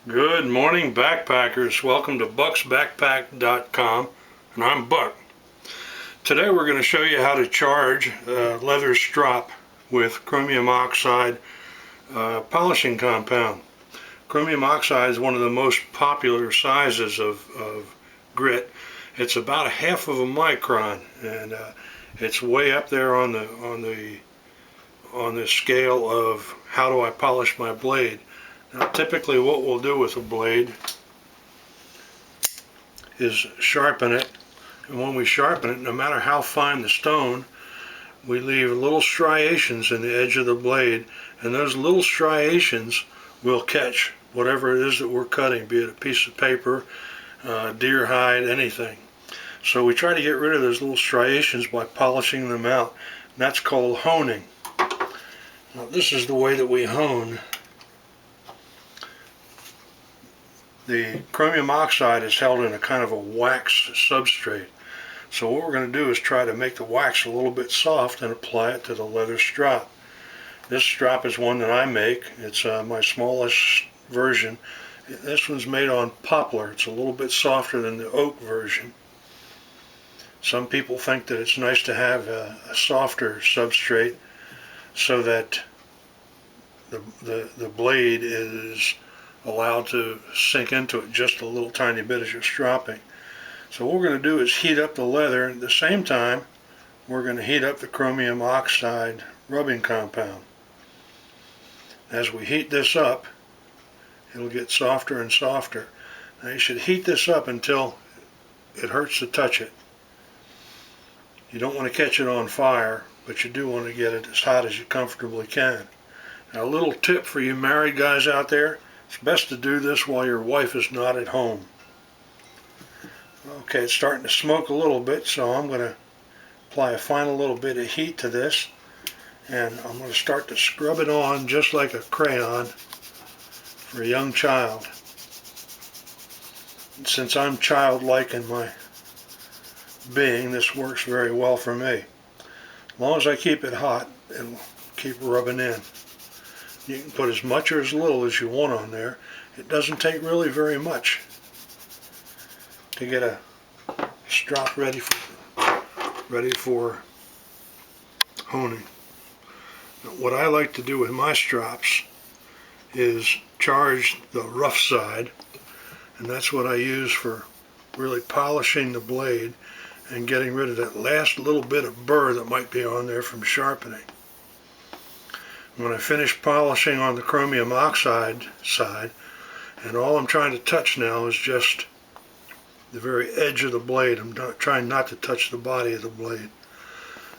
Good morning, backpackers. Welcome to bucksbackpack.com, and I'm Buck. Today we're going to show you how to charge a leather strop with chromium oxide polishing compound. Chromium oxide is one of the most popular sizes of grit. It's about 1/2 of a micron, and it's way up there on the scale of how do I polish my blade. Now, typically what we'll do with a blade is sharpen it, and when we sharpen it, no matter how fine the stone, we leave little striations in the edge of the blade, and those little striations will catch whatever it is that we're cutting, be it a piece of paper, deer hide, anything. So we try to get rid of those little striations by polishing them out, and that's called honing. Now, this is the way that we hone. The chromium oxide is held in a kind of a wax substrate. So what we're going to do is try to make the wax a little bit soft and apply it to the leather strop. This strop is one that I make. It's my smallest version. This one's made on poplar. It's a little bit softer than the oak version. Some people think that it's nice to have a softer substrate so that the blade is allowed to sink into it just a little tiny bit as you're stropping. So what we're going to do is heat up the leather, and at the same time we're going to heat up the chromium oxide rubbing compound. As we heat this up, it'll get softer and softer. Now you should heat this up until it hurts to touch it. You don't want to catch it on fire, but you do want to get it as hot as you comfortably can. Now, a little tip for you married guys out there: it's best to do this while your wife is not at home. Okay, it's starting to smoke a little bit, so I'm going to apply a final little bit of heat to this, and I'm going to start to scrub it on just like a crayon for a young child. And since I'm childlike in my being, this works very well for me. As long as I keep it hot, it'll keep rubbing in. You can put as much or as little as you want on there. It doesn't take really very much to get a strop ready for honing. Now, what I like to do with my strops is charge the rough side, and that's what I use for really polishing the blade and getting rid of that last little bit of burr that might be on there from sharpening. When I finish polishing on the chromium oxide side, and all I'm trying to touch now is just the very edge of the blade. I'm trying not to touch the body of the blade.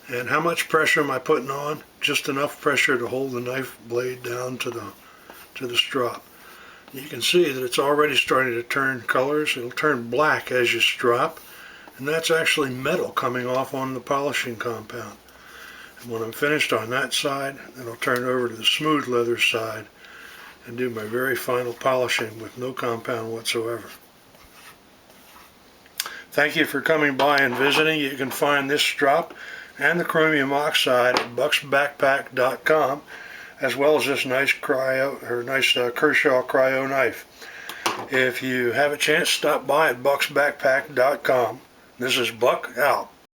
And how much pressure am I putting on? Just enough pressure to hold the knife blade down to the strop. You can see that it's already starting to turn colors. It'll turn black as you strop, and that's actually metal coming off on the polishing compound. And when I'm finished on that side, then I'll turn over to the smooth leather side and do my very final polishing with no compound whatsoever. Thank you for coming by and visiting. You can find this strop and the chromium oxide at bucksbackpack.com, as well as this nice Kershaw CrO2 knife. If you have a chance, stop by at bucksbackpack.com. This is Buck out.